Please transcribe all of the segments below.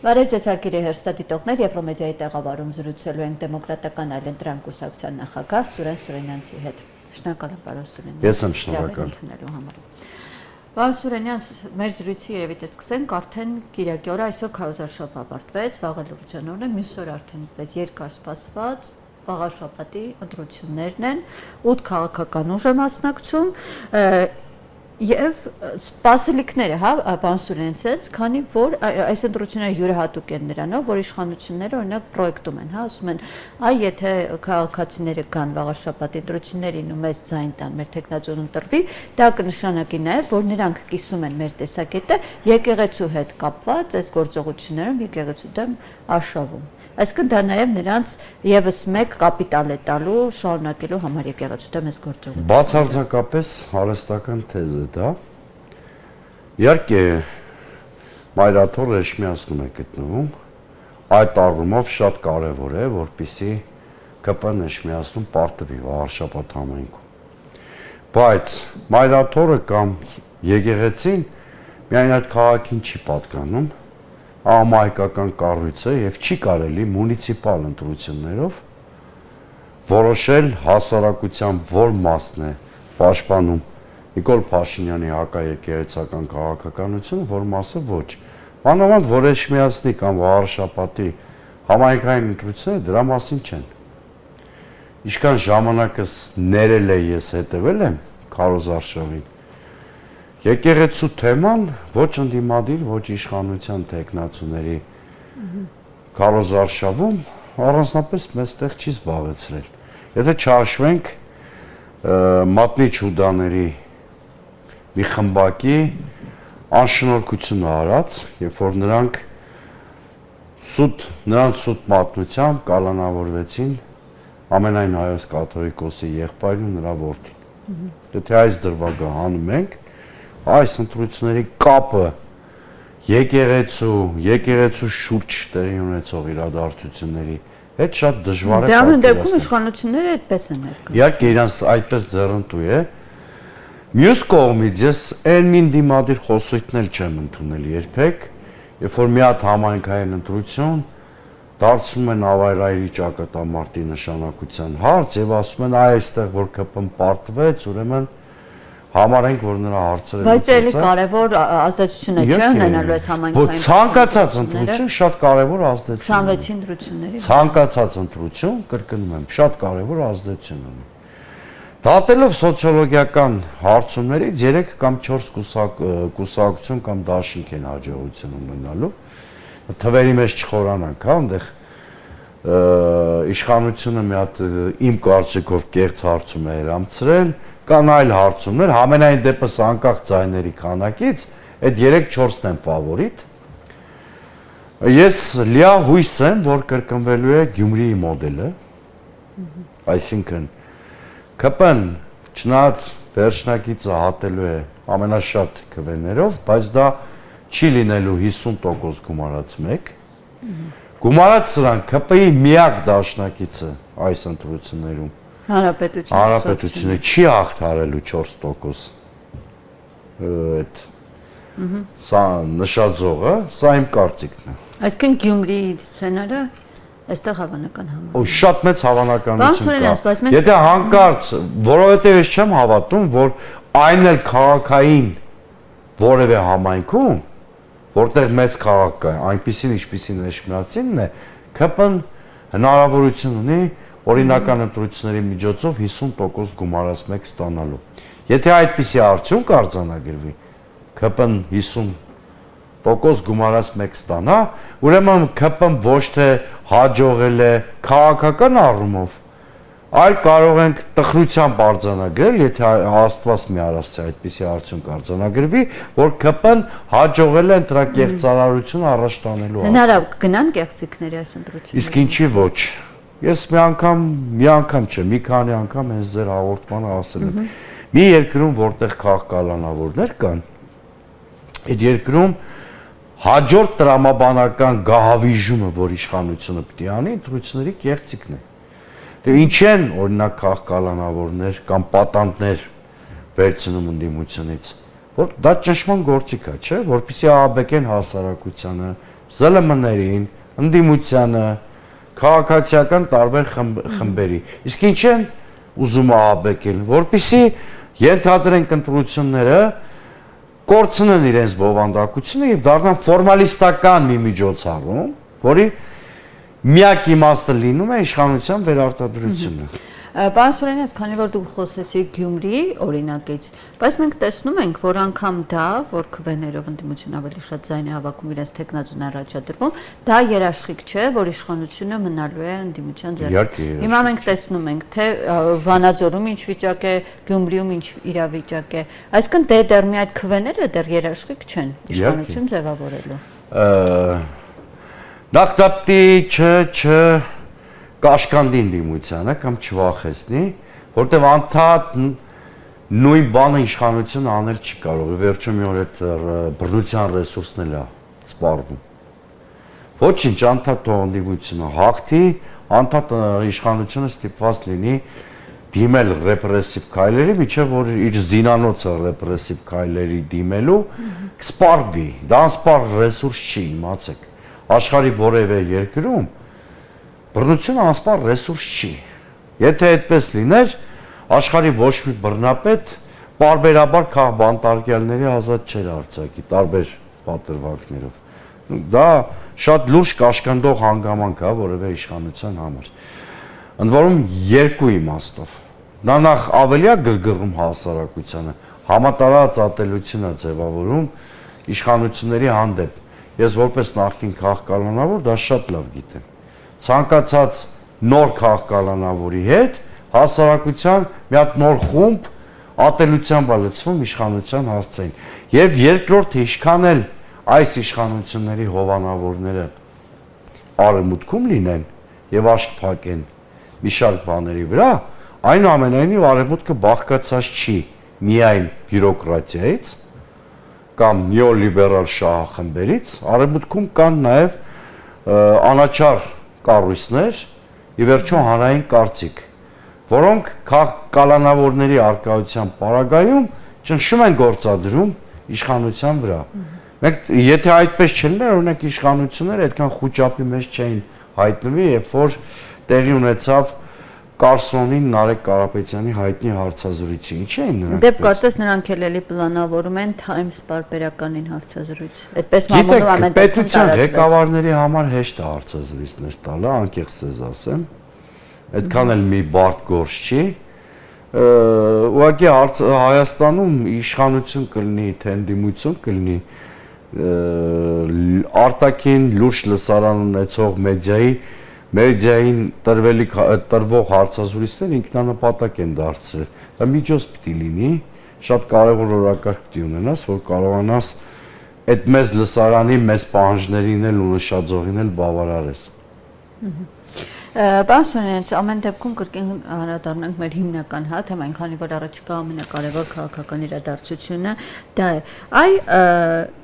Բարև ձեզ հարգելի հեռուստադիտողներ, Եվրոմեդիայի տաղավարում զրուցելու ենք դեմոկրատական այլընտրանք կուսակցության նախագահ Սուրեն Սուրենյանցի հետ։ Շնորհակալ եմ, պարոն Սուրենյան։ Ես եմ շնորհակալ։ Պարոն Սուրենյան, մեր զրույցի երևի թե սկսենք, արդեն կիրակի օրը այսօր քարոզարշավ ավարտվեց, վաղը լրության օրն է, մյուս օր արդեն այդպես երկար սպասված վաղաշաբաթի ընտրություններն են, 8 քաղաքական ուժ է մասնակցում Եվ սպասելիքները, պարոն Սուրենցից, քանի որ այս ընտրությունները յուրահատուկ են նրանով, որ իշխանությունները օրինակ պրոյեկտում են, ասում են, այ եթե քաղաքացիները կան վաղաշաբաթի ընտրություններին ու մեծ ձայն տան մեր թեկնածուն ընտրվի, դա կնշանակի նաև, որ նրանք կիսում են մեր տեսակետը եկեղեցու հետ կապված այս գործողություններում եկեղեցու դեմ արշավում։ Այսինքն դա նաև նրանց եւս մեկ կապիտալ է տալու շարունակելու համար եկեղեցու դեմ այս գործողությունը։ Բացարձակապես հարստական թեզ է դա։ Իհարկե մայրաթորը էշմիածնում է գտնվում, այդ առումով շատ կարևոր է, որպեսզի ԿՊ-ն էշմիածնում պարտվի վաղաշաբաթ համայնքում։ Բայց մայրաթորը կամ եկեղեցին միայն այդ քաղաքին չի պատկանում, ամայկական կառույց է եւ չի կարելի մունիցիպալ ընտրություններով որոշել հասարակության որ մասն է պաշտպանում Նիկոլ Փաշինյանի հակաեկեղեցական քաղաքականությունը, որ մասը ոչ։ Մանավանդ որ էշմիածնի կամ վաղաշաբաթի համայնքային ընտրությունները դրա մասին չեն։ Ինչքան ժամանակս ներել է ես հետևել եմ քարոզարշավին Եկեղեցու թեման ոչ ընդդիմադիր, ոչ իշխանության տեխնացուների քարոզարշավում առանձնապես մեծտեղ չի զբաղեցրել։ Եթե չհաշվենք մատնի չուդաների մի խմբակի անշնորհքությունը արած, երբ որ նրանք սուտ մատնությամբ կալանավորվեցին ամենայն հայոց կաթողիկոսի եղբայրն ու նրա որդին։ Եթե այս դրվագը հանում ենք, այս ընտրությունների կապը եկեղեցու շուրջ տեղի ունեցող իրադարձությունների հետ շատ դժվար է պատկերացնել։ Դե ամեն դեպքում իշխանությունները այդպես են ներկայացնում։ Իհարկե իրանց այդպես ձեռնտու է։ Մյուս կողմից ես այն մին դիմադիր խոսույթն էլ չեմ ընդունել երբեք, երբ որ մի հատ համայնքային ընտրություն դարձնում են ավայրայրի ճակատամարտի նշանակության հարց եւ ասում են այստեղ որ ԿՊ-ն պարտվեց, ուրեմն համարենք, որ նրա հարցերը Բայց էլի կարևոր ազդեցություն է չէ ունենալու այս համայնքային ցանկացած ընտրություն շատ կարևոր ազդեցություն 26 ընտրությունների ցանկացած ընտրություն, կրկնում եմ, շատ կարևոր ազդեցություն ունի։ Դատելով սոցիոլոգիական հարցումներից 3 կամ 4 կուսակցություն կամ դաշինք են հաջողություն ունենալու։ Թվերի մեջ չխորանանք, հա, այնտեղ իշխանությունը մի հատ իմ կարծիքով կեղծ հարցում է հրամցրել Կան այլ հարցումներ, համենայն դեպս անկախ ձայների քանակից, այդ 3-4-ն են ֆավորիտ։ Ես լիահույս եմ, որ կրկնվելու է Գյումրիի մոդելը, այսինքն ԿՊ-ն չնայած վերջնակիցը հատելու է ամենաշատ քվեներով, բայց դա չի լինելու 50% գումարած 1։ Գումարած սրան ԿՊ-ի միակ դաշնակիցը այս ընտրություններում Հանրապետությունը չի հաղթարելու 4% այդ սա նշաձողը, սա իմ կարծիքն է։ Այսինքն Գյումրիի սցենարը այստեղ հավանական համարվում է։ Շատ մեծ հավանականություն կա։ Եթե հանկարծ, որովհետև ես չեմ հավատում, որ այն էլ քաղաքային որևէ համայնքում, որտեղ մեծ քաղաք կա, այնպիսին ինչպիսին Էշմիածինն է, ԿՊ-ն հնարավորություն ունի օրինական ընտրությունների միջոցով 50% գումարած 1 ստանալու։ Եթե այդպիսի արդյունք արձանագրվի, ԿՊ-ն 50% գումարած 1 ստանա, ուրեմն ԿՊ-ն ոչ թե հաջողել է քաղաքական առումով, այլ կարող ենք տխրությամբ արձանագրել, եթե Աստված մի արասցի այդպիսի արդյունք արձանագրվի, որ ԿՊ-ն հաջողել է ընտրակ կեղծարարությունը առաջ տանելու համար։ Հնարավ կգնան կեղծիքների այս ընտրությունները։ Իսկ ինչի ոչ։ Ես մի անգամ չէ, մի քանի անգամ հենց ձեր հաղորդմանը ասել եմ։ Մի երկրում, որտեղ քաղաքականավորներ կան, այդ երկրում հաջորդ տրամաբանական գահավիժումը, որ իշխանությունը պիտի անի, ընտրությունների կեղծիքն է։ Դե ինչ են օրինակ քաղաքականավորներ կամ պատանդներ վերցնում ընդդիմությունից, որ դա ճնշման գործիք է, չէ, որպեսզի ահաբեկեն հասարակությանը, ԶԼՄ-ներին, ընդդիմությանը, քաղաքացիական տարբեր խմբերի։ Իսկ ինչ են ուզում ահաբեկել, որպեսզի ենթադրենք ընտրությունները կորցնեն իրենց բովանդակությունը եւ դառնան ֆորմալիստական մի միջոցառում, որի միակ իմաստը լինում է իշխանության վերարտադրությունը։ Պարոն Սուրենյան, քանի որ դուք խոսեցիք Գյումրիի օրինակից, բայց մենք տեսնում ենք, որ անգամ դա, որ քվեներով ընդդիմություն ավելի շատ ձայն է հավաքում իրենց տեխնազուն առաջադրվում, դա երաշխիք չէ, որ իշխանությունը մնալու է ընդդիմության ձեռքում։ Հիմա մենք տեսնում ենք, թե Վանաձորում ինչ վիճակ է, Գյումրիում ինչ իրավիճակ է։ Այսինքն դեռ մի այդ քվեները դեռ երաշխիք չեն իշխանություն ձևավորելու։ Նախտապտի կաշկանդի ընդդիմությանը կամ չվախեցնի, որտեվ անդադ նույն բանը իշխանությունը անել չի կարող, վերջում մի օր այդ բռնության ռեսուրսն էլ է սպառվում։ Ոչինչ, անդադ ընդդիմությունը հաղթի, անդադ իշխանությունը ստիպված լինի դիմել ռեպրեսիվ քայլերի, միջև որ իր զինանոցը ռեպրեսիվ քայլերի դիմելու կսպառվի, դա անսպառ ռեսուրս չի, իմացեք։ Աշխարհի որևէ երկրում բռնությունը անսպառ ռեսուրս չի։ Եթե այդպես լիներ, աշխարհի ոչ մի բռնապետ պարբերաբար քաղբանտարկյալների ազատ չէր արձակի տարբեր պատրվակներով։ Դա շատ լուրջ կաշկանդող հանգամանք է որևէ իշխանության համար։ Ընդ որում երկու իմաստով։ Դա նախ ավելի է գրգռում հասարակությանը, համատարած ատելություն է ձևավորում իշխանությունների հանդեպ։ Ես որպես նախկին քաղաքականավոր դա շատ լավ գիտեմ։ Ցանկացած նոր քաղաքականավորի հետ հասարակության մի հատ նոր խումբ ատելությամբ է լցվում իշխանության հասցեին։ Եվ երկրորդ ինչքան էլ այս իշխանությունների հովանավորները արևմուտքում լինեն եւ աշկ փակեն մի շարք բաների վրա, այնուամենայնիվ արևմուտքը բաղկացած չի միայն բյուրոկրատիայից կամ նեոլիբերալ շահախմբերից, արևմուտքում կան նաեւ անաչառ կառույցներ, ի վերջո հանրային կարծիք, որոնք կալանավորների արկայության պարագայում ճնշում են գործադրում իշխանության վրա։ Մենք եթե այդպես չլիներ, օրինակ իշխանությունները այդքան խոճապի մեջ չէին հայտնվի, երբ որ տեղի ունեցավ Կարսոնին Նարեկ Կարապետյանի հայտնի հարցազրույցը, ինչ էին նրանք։ Դեպ կարծես նրանք էլ պլանավորում են Times պարբերականին հարցազրույց։ Այդպես մամուլով ամեն դեպքում պետության ղեկավարների համար հեշտ է հարցազրույցներ տալը, անկեղծ ես ասեմ։ Այդքան էլ մի բարդ գործ չի։ Ուղղակի Հայաստանում իշխանություն կլինի, թե ընդդիմություն կլինի, արտաքին լուրջ լսարան ունեցող մեդիային տրվող հարցազրույցներ ինքնանպատակ են դարձրել։ Դա միջոց պիտի լինի, շատ կարևոր օրակարգ պիտի ունենաս, որ կարողանաս այդ մեծ լսարանի մեծ պահանջներին էլ ու նշաձողին էլ բավարարես։ Պարոն Սուրենյան, ամեն դեպքում կրկին անդրադառնանք մեր հիմնական թեմային, քանի որ առաջիկա ամենակարևոր քաղաքական իրադարձությունը դա է։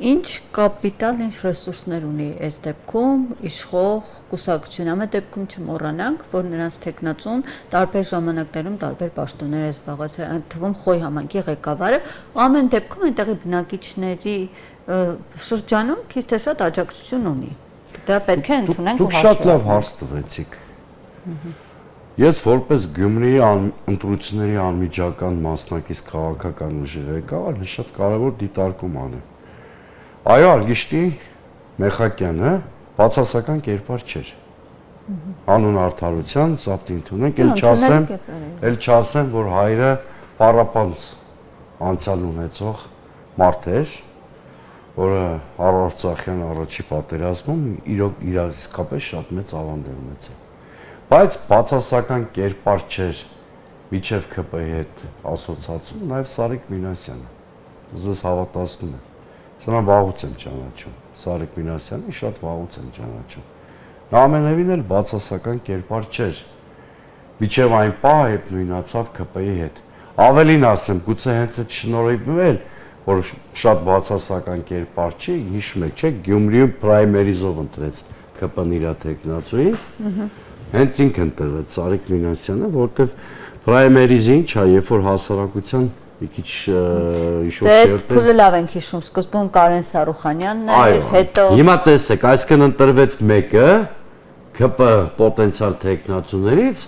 Ինչ կապիտալ, ինչ ռեսուրսներ ունի այս դեպքում իշխող կուսակցությունը, ամեն դեպքում չմոռանանք, որ նրանց տեխնացուն տարբեր ժամանակներում տարբեր պաշտոններ է զբաղեցրել, այդ թվում Խոյ համայնքի ղեկավարը, ու ամեն դեպքում այնտեղի բնակիչների շրջանում քիչ թե շատ աջակցություն ունի։ Դա պետք է ընդունենք ու հաշվի։ Դուք շատ լավ հարց տվեցիք։ Ես որպես Գյումրիի ընտրությունների անմիջական մասնակից քաղաքական ուժի ղեկավար մի շատ կարևոր դիտարկում անեմ։ Այո, Արգիշտի Մեխակյանը բացասական կերպար չէր։ Անուն արդարության ծապտին թունենք, էլ չասեմ, որ հայրը պարապանց անցյալ ունեցող մարդ էր, որը Արարծախյան առաջի պատերազմում իսկապես շատ մեծ ավանդ է ունեցել։ Բայց բացասական կերպար չէր միջև ԿՊ-ի հետ ասոցացում նաև Սարիկ Մինասյանը։ Ձեզ հավատացնում եմ։ Սա վաղուց եմ ճանաչում։ Սարիկ Մինասյանը շատ վաղուց եմ ճանաչում։ Նա ամենևին էլ բացասական կերպար չէր։ Միջև այն պահը, երբ նույնացավ ԿՊ-ի հետ։ Ավելին ասեմ, գուցե հենց այդ շնորհիվ էլ որ շատ բացասական կերպար չի, հիշում եք, չէ՞, Գյումրիում պրայմերիզով ընտրեց ԿՊ-ն իր տեխնացուի։ Հենց ինքն ընտրվեց Սարիկ Մինասյանը, որտեվ պրայմերիզը ինչ է, երբ որ հասարակության մի քիչ ինչ-որ շերտեր։ Դե փուլը լավ ենք հիշում, սկզբում Կարեն Սարուխանյանն էր, հետո Հիմա տեսեք, այսքան ընտրվեց մեկը ԿՊ պոտենցիալ տեխնացուներից,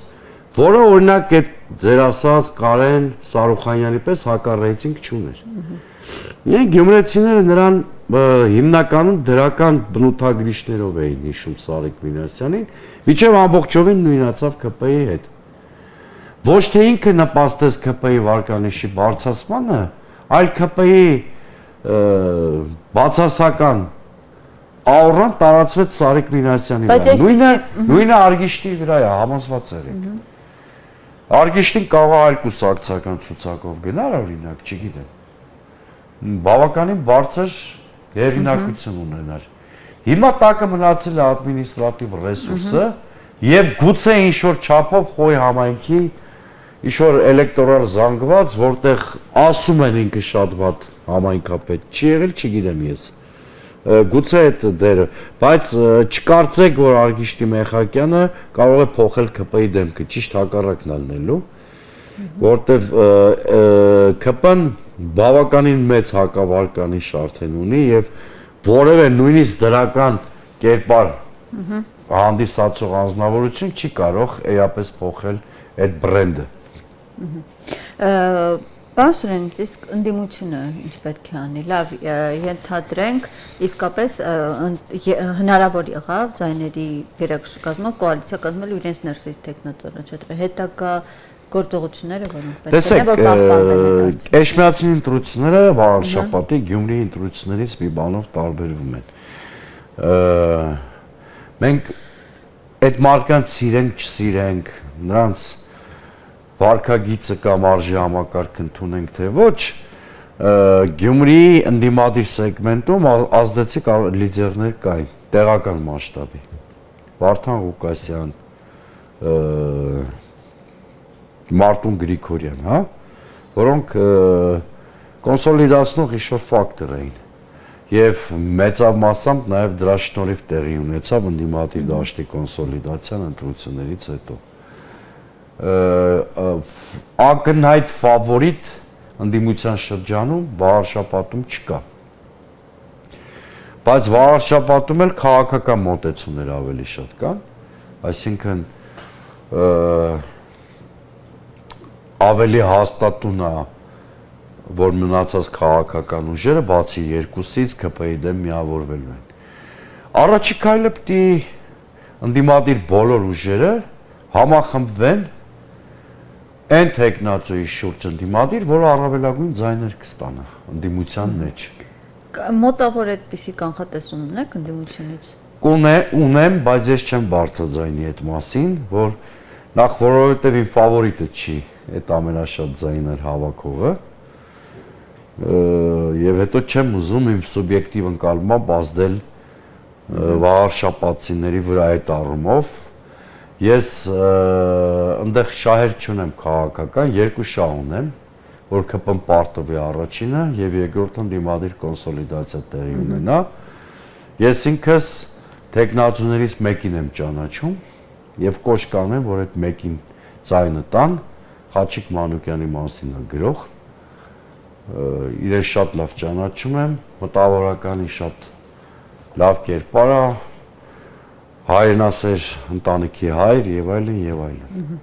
որը օրինակ այդ ձեր ասած Կարեն Սարուխանյանի պես հակառեյտինգ չուներ։ Գյումրեցիները նրան հիմնականում դրական բնութագրիչներով էին հիշում Սարիկ Մինասյանին, մինչև ամբողջովին նույնացավ ԿՊ-ի հետ։ Ոչ թե ինքը նպաստեց ԿՊ-ի վարկանիշի բարձրացմանը, այլ ԿՊ-ի բացասական աուրան տարածվեց Սարիկ Մինասյանի վրա։ Նույնը Արգիշտի վրա է, համոզված եղեք։ Արգիշտին կարող է այլ կուսակցական ցուցակով գնալ, օրինակ, չգիտեմ։ Բավականին բարձր հեղինակություն ունենար։ Հիմա տակը մնացել է ադմինիստրատիվ ռեսուրսը եւ գուցե ինչ-որ չափով Խոյ համայնքի ինչ-որ էլեկտորալ զանգված, որտեղ ասում են ինքը շատ վատ համայնքապետ չի եղել, չգիտեմ ես։ Գուցե այդ դերը, բայց չկարծեք, որ Արգիշտի Մեխակյանը կարող է փոխել ԿՊ-ի դեմքը, ճիշտ հակառակն ալնելու, որտեղ ԿՊ-ն բավականին մեծ հակավարկանիշ արդեն ունի եւ որևէ նույնիսկ դրական կերպար հանդիսացող անձնավորություն չի կարող էապես փոխել այդ բրենդը։ Պարոն Սուրենյան, իսկ ընդդիմությունը ինչ պետք է անի։ Լավ, ենթադրենք, իսկապես հնարավոր եղավ ձայների գերակշռկազմով կոալիցիա կազմել իրենց ներսից տեխնատորանչադրել։ Հետագա գործողությունները որոնք պետք է որ պահպանվեն։ Էշմիածին ընտրությունները Վաղարշապատի Գյումրիի ընտրություններից մի բանով տարբերվում են։ Մենք այդ մարդկանց սիրենք, չսիրենք, նրանց վարկագիծը կամ արժի համակարգ ընդունենք թե ոչ, Գյումրիի ընդդիմադիր սեգմենտում ազդեցիկ լիդերներ կային տեղական մասշտաբի։ Վարդան Ղուկասյան, Մարտուն Գրիգորյան, հա, որոնք կոնսոլիդացնող ինչ-որ ֆակտոր էին։ Եվ մեծավ մասամբ նաև դրա շնորհիվ տեղի ունեցավ ընդդիմադիր դաշտի կոնսոլիդացիան ընտրություններից հետո։ Ակնհայտ ֆավորիտ ընդդիմության շրջանում Վաղարշապատում չկա։ Բայց Վաղարշապատում էլ քաղաքական մոտեցումներ ավելի շատ կան, այսինքն ավելի հաստատուն է, որ մնացած քաղաքական ուժերը բացի երկուսից ԿՊ-ի դեմ միավորվելու են։ Առաջի քայլը պետք է ընդդիմադիր բոլոր ուժերը համախմբվեն այն տեխնացուի շուրջ ընդդիմադիր, որը առավելագույն ձայներ կստանա ընդդիմության մեջ։ Մոտավոր այդպիսի կանխատեսում ունեք ընդդիմությունից։ Ունեմ, բայց ես չեմ բարձրաձայնի այդ մասին, որ նախ որովհետև իմ ֆավորիտը չի այդ ամենաշատ ձայներ հավաքողը, եւ հետո չեմ ուզում իմ սուբյեկտիվ ընկալմամբ ազդել Վաղարշապատցիների վրա այդ առումով։ Ես այնտեղ շահեր չունեմ քաղաքական, երկու շահ ունեմ, որ ԿՊ-ն պարտվի առաջինը եւ երկրորդը դիմադիր կոնսոլիդացիա տեղի ունենա։ Ես ինքս տեխնացուներից մեկին եմ ճանաչում եւ կոչ կանեմ, որ այդ մեկին ձայնը տան, Խաչիկ Մանուկյանի մասին է գրող։ Իրեն շատ լավ ճանաչում եմ, մտավորականի շատ լավ կերպար է, հայրենասեր ընտանիքի հայր եւ այլն եւ այլն։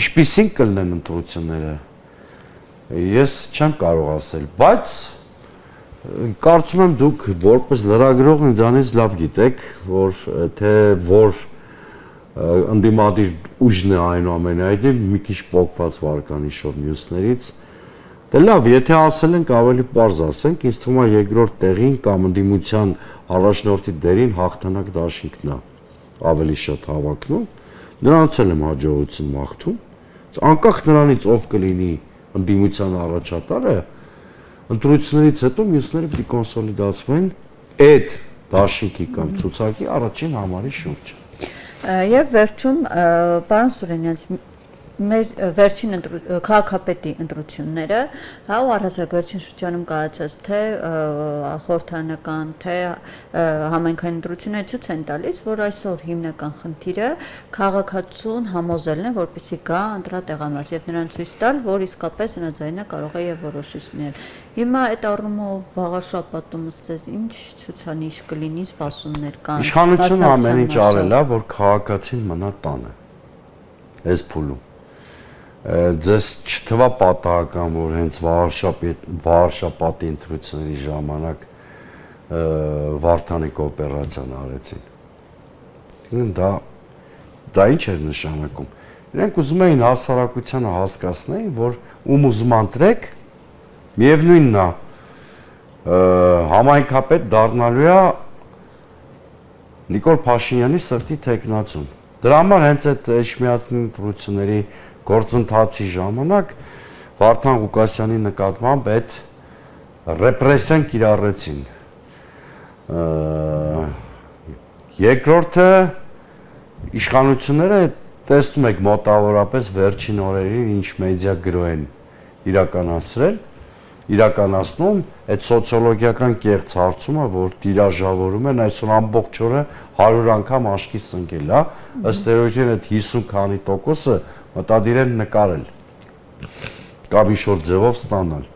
Ինչպիսին կլինեն ընտրությունները, ես չեմ կարող ասել, բայց կարծում եմ դուք որպես լրագրող ինձանից լավ գիտեք, որ թե որ ընդդիմադիր ուժն է այնուամենայնիվ մի քիչ փոքված վարկանիշով մյուսներից։ Դե լավ, եթե ասել ենք ավելի պարզ ասենք, ինձ թվում է երկրորդ տեղին կամ ընդդիմության առաջնորդի դերին հաղթանակ դաշինքն է ավելի շատ հավակնում, նրանց էլ եմ հաջողություն մաղթում, անկախ նրանից ով կլինի ընդդիմության առաջատարը, ընտրություններից հետո մյուսները պիտի կոնսոլիդացվեն այդ դաշինքի կամ ցուցակի առաջին համարի շուրջ։ Եվ վերջում, պարոն Սուրենյան, մեր վերջին քաղաքապետի ընտրությունները, հա, ու առհասարակ վերջին շրջանում կայացած թե խորհրդանական, թե համայնքային ընտրությունները ցույց են տալիս, որ այսօր հիմնական խնդիրը քաղաքացուն համոզելն է, որպեսզի գա ընտրատեղամաս եւ նրան ցույց տալ, որ իսկապես նրա ձայնը կարող է եւ որոշիչ լինել։ Հիմա այդ առումով վաղաշաբաթումս ձեզ ինչ ցուցանիշ կլինի, սպասումներ կան։ Իշխանությունը ամեն ինչ արել է, որ քաղաքացին մնա տանը։ Այս փուլում ձեզ չթվա պատահական, որ հենց վարշապատի ընտրությունների ժամանակ Վարդանիկ օպերացիան արեցին։ Դա ինչ էր նշանակում։ Իրենք ուզում էին հասարակությանը հասկացնեին, որ ում ուզում ընտրեք, միևնույնն է, համայնքապետ դառնալու է Նիկոլ Փաշինյանի սրտի թեկնածուն։ Դրա համար հենց այդ Էջմիածնի ընտրությունների գործընթացի ժամանակ Վարդան Ղուկասյանի նկատմամբ այդ ռեպրեսիան կիրառեցին։ Երկրորդը իշխանությունները տեսնում եք մոտավորապես վերջին օրերին ինչ մեդիա գրոհ են իրականացնում այդ սոցիոլոգիական կեղծ հարցումը, որ տիրաժավորում են այսօր ամբողջ օրը 100 անգամ աշկի սնկել, հա, ըստ էության այդ 50 քանի տոկոսը մտադիր են նկարել կամ ինչ-որ ձևով ստանալ,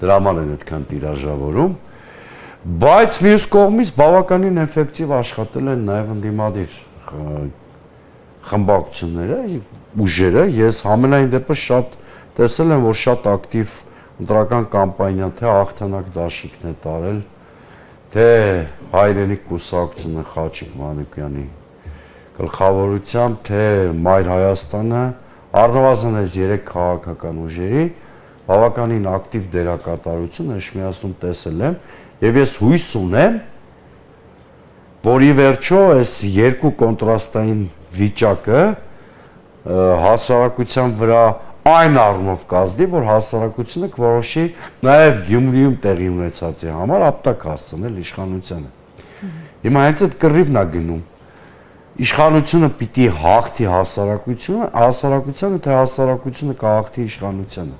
դրա համար են այդքան տիրաժավորում, բայց մյուս կողմից բավականին էֆեկտիվ աշխատել են նաև ընդդիմադիր խմբակցությունները, ուժերը, ես համենայն դեպս շատ տեսել եմ, որ շատ ակտիվ ընտրական կամպանիա, թե հաղթանակ դաշինքն է տարել, թե հայրենիք կուսակցությունը Խաչիկ Մանուկյանի գլխավորությամբ, թե Մայր Հայաստանը, առնվազն այս 3 քաղաքական ուժերի բավականին ակտիվ դերակատարություն Էջմիածնում տեսել եմ, եւ ես հույս ունեմ, որ ի վերջո այս երկու կոնտրաստային վիճակը հասարակության վրա այն առումով կազդի, որ հասարակությունը կորոշի նաև Գյումրիում տեղի ունեցածի համար ապտակ հասցնել իշխանությանը։ Հիմա հենց այդ կռիվն է գնում։ Իշխանությունը պիտի հաղթի հասարակությանը, թե հասարակությունը կհաղթի իշխանությանը։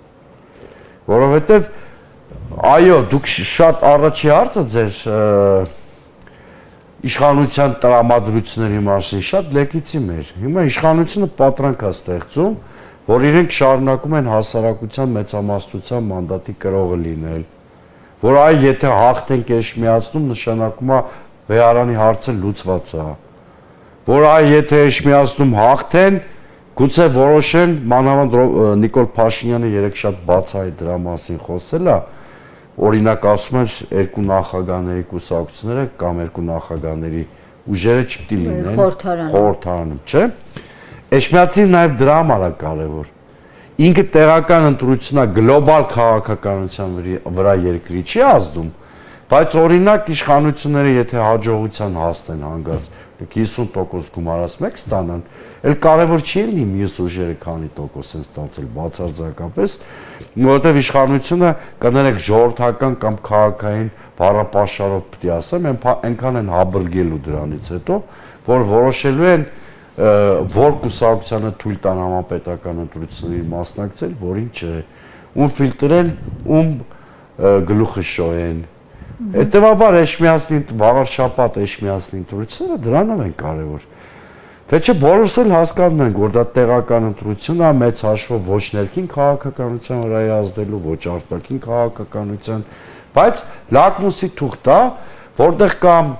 Որովհետև այո, դուք շատ առաջի հարցը ձեր իշխանության տրամադրությունների մասին շատ լեգիտիմ էր։ Հիմա իշխանությունը պատրանք է ստեղծում, որ իրենք շարունակում են հասարակության մեծամասնության մանդատի կրողը լինել, որ այ եթե հաղթենք Էջմիածնում նշանակում է վեհարանի հարցը լուծված է, որ այ եթե Էջմիածնում հաղթեն, գուցե որոշեն, մանավանդ Նիկոլ Փաշինյանը երեք շատ բացահայտ դրա մասին խոսել է, օրինակ ասում էր երկու նախագահների կուսակցությունները կամ երկու նախագահների ուժերը չպետք է լինեն խորհրդարանում, չէ՞։ Էջմիածին նաև դրա համար է կարևոր։ Ինքը տեղական ընտրությունա գլոբալ քաղաքականության վրա երկրի չի ազդում, բայց օրինակ իշխանությունները եթե հաջողության հասնեն հանգած 50% գումարած ստանան, էլ կարևոր չի լինի մյուս ուժերը քանի տոկոս են ստացել բացարձակապես, որովհետև իշխանությունը կներեք ժողովրդական կամ քաղաքային բառապաշարով պետք է ասեմ, այնքան են հաբրգելու դրանից հետո, որ որոշելու են որ կուսակցությանը թույլ տան համապետական ընտրությունների մասնակցել, որին չէ, ում ֆիլտրել, ում գլուխը շոյեն։ Հետևաբար վաղաշաբաթ Էջմիածնի ընտրությունները դրանով են կարևոր։ Թե չէ բոլորս էլ հասկանում ենք, որ դա տեղական ընտրություն է, մեծ հաշվով ոչ ներքին քաղաքականության վրա է ազդելու, ոչ արտաքին քաղաքականության, բայց լակմուսի թուղթ է, որտեղ կամ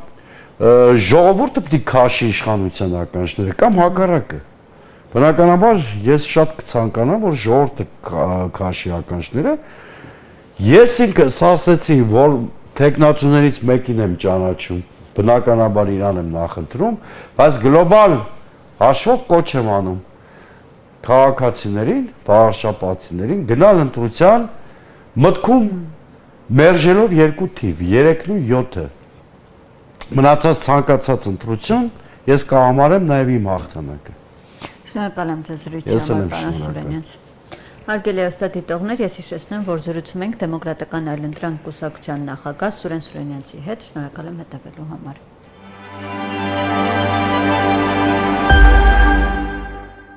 ժողովուրդը պետք է քաշի իշխանության ականջները կամ հակառակը։ Բնականաբար ես շատ կցանկանամ, որ ժողովուրդը քաշի ականջները։ Ես ինքս ասացի, որ տեխնացուներից մեկին եմ ճանաչում, բնականաբար իրան եմ նախընտրում, բայց գլոբալ հաշվով կոչ եմ անում քաղաքացիներին, վաղաշաբաթցիներին գնալ ընտրության մտքում մերժելով երկու թիվ, 3-ն ու 7-ը։ Մնացած ցանկացած ընտրություն ես կհամարեմ նաև իմ հաղթանակը։ Շնորհակալ եմ ձեզ զրույցի համար, պարոն Սուրենյաց։ Հարգելի հեռուստադիտողներ, ես հիշեցնեմ, որ զրուցում ենք Դեմոկրատական այլընտրանք կուսակցության նախագահ Սուրեն Սուրենյանցի հետ։ Շնորհակալ եմ հետևելու համար։